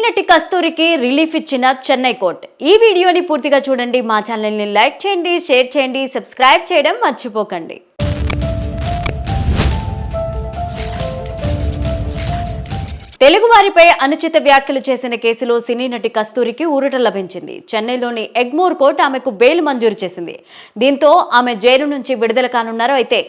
నటి కస్తూరికి రిలీఫ్ ఇచ్చిన చెన్నై కోర్టు. ఈ వీడియోని పూర్తిగా చూడండి. మా ఛానల్ని లైక్ చేయండి, షేర్ చేయండి, సబ్స్క్రైబ్ చేయడం మర్చిపోకండి. తెలుగువారిపై అనుచిత వ్యాఖ్యలు చేసిన కేసులో సినీ నటి కస్తూరికి ఊరట లభించింది. చెన్నైలోని ఎగ్మోర్ కోర్టు ఆమెకు బెయిల్ మంజూరు చేసింది. దీంతో ఆమె జైలు నుంచి విడుదల కానున్నారు. అయితే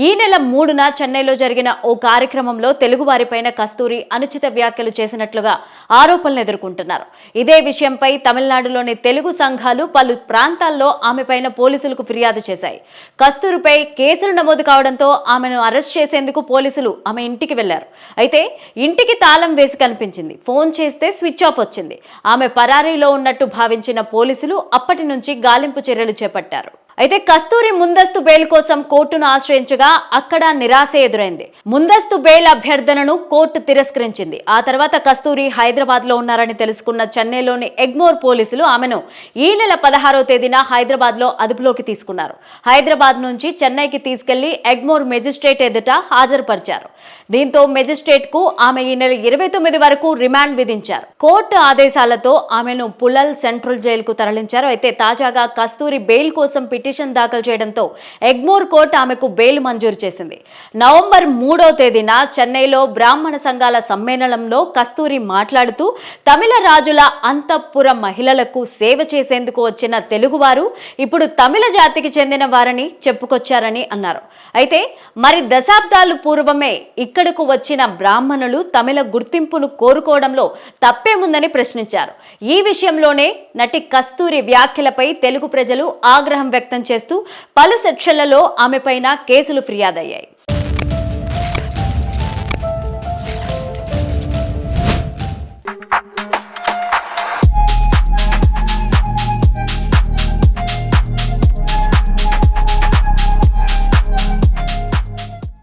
ఈ నెల 3న చెన్నైలో జరిగిన ఓ కార్యక్రమంలో తెలుగువారిపైన కస్తూరి అనుచిత వ్యాఖ్యలు చేసినట్లుగా ఆరోపణలు ఎదుర్కొంటున్నారు. ఇదే విషయంపై తమిళనాడులోని తెలుగు సంఘాలు పలు ప్రాంతాల్లో ఆమెపైన పోలీసులకు ఫిర్యాదు చేశాయి. కస్తూరిపై కేసులు నమోదు కావడంతో ఆమెను అరెస్ట్ చేసేందుకు పోలీసులు ఆమె ఇంటికి వెళ్లారు. అయితే ఇంటికి తాళం వేసి కనిపించింది. ఫోన్ చేస్తే స్విచ్ ఆఫ్ వచ్చింది. ఆమె పరారీలో ఉన్నట్టు భావించిన పోలీసులు అప్పటి నుంచి గాలింపు చర్యలు చేపట్టారు. అయితే కస్తూరి ముందస్తు బెయిల్ కోసం కోర్టును ఆశ్రయించగా అక్కడ నిరాశ ఎదురైంది. ముందస్తు బెయిల్ అభ్యర్థనను కోర్టు తిరస్కరించింది. ఆ తర్వాత కస్తూరి హైదరాబాద్ లో ఉన్నారని తెలుసుకున్న చెన్నైలోని ఎగ్మోర్ పోలీసులు ఆమెను ఈ నెల 16వ తేదీన హైదరాబాద్ లో అదుపులోకి తీసుకున్నారు. హైదరాబాద్ నుంచి చెన్నైకి తీసుకెళ్లి ఎగ్మోర్ మెజిస్ట్రేట్ ఎదుట హాజరుపరిచారు. దీంతో మెజిస్ట్రేట్ కు ఆమె ఈ నెల 29 వరకు రిమాండ్ విధించారు. కోర్టు ఆదేశాలతో ఆమెను పులల్ సెంట్రల్ జైలుకు తరలించారు. అయితే తాజాగా కస్తూరి బెయిల్ కోసం పిటిషన్ దాఖలు చేయడంతో ఎగ్మోర్ కోర్టు ఆమెకు బెయిల్ మంజూరు చేసింది. నవంబర్ 3వ తేదీన చెన్నైలో బ్రాహ్మణ సంఘాల సమ్మేళనంలో కస్తూరి మాట్లాడుతూ తమిళ రాజుల అంతఃపుర మహిళలకు సేవ చేసేందుకు వచ్చిన తెలుగువారు ఇప్పుడు తమిళ జాతికి చెందిన వారని చెప్పుకొచ్చారని అన్నారు. అయితే మరి దశాబ్దాలు పూర్వమే ఇక్కడకు వచ్చిన బ్రాహ్మణులు తమిళ గుర్తింపును కోరుకోవడంలో తప్పేముందని ప్రశ్నించారు. ఈ విషయంలోనే నటి కస్తూరి వ్యాఖ్యలపై తెలుగు ప్రజలు ఆగ్రహం వ్యక్తం చేస్తూ పలు సెక్షన్లలో ఆమెపైన కేసులు ఫిర్యాదయ్యాయి.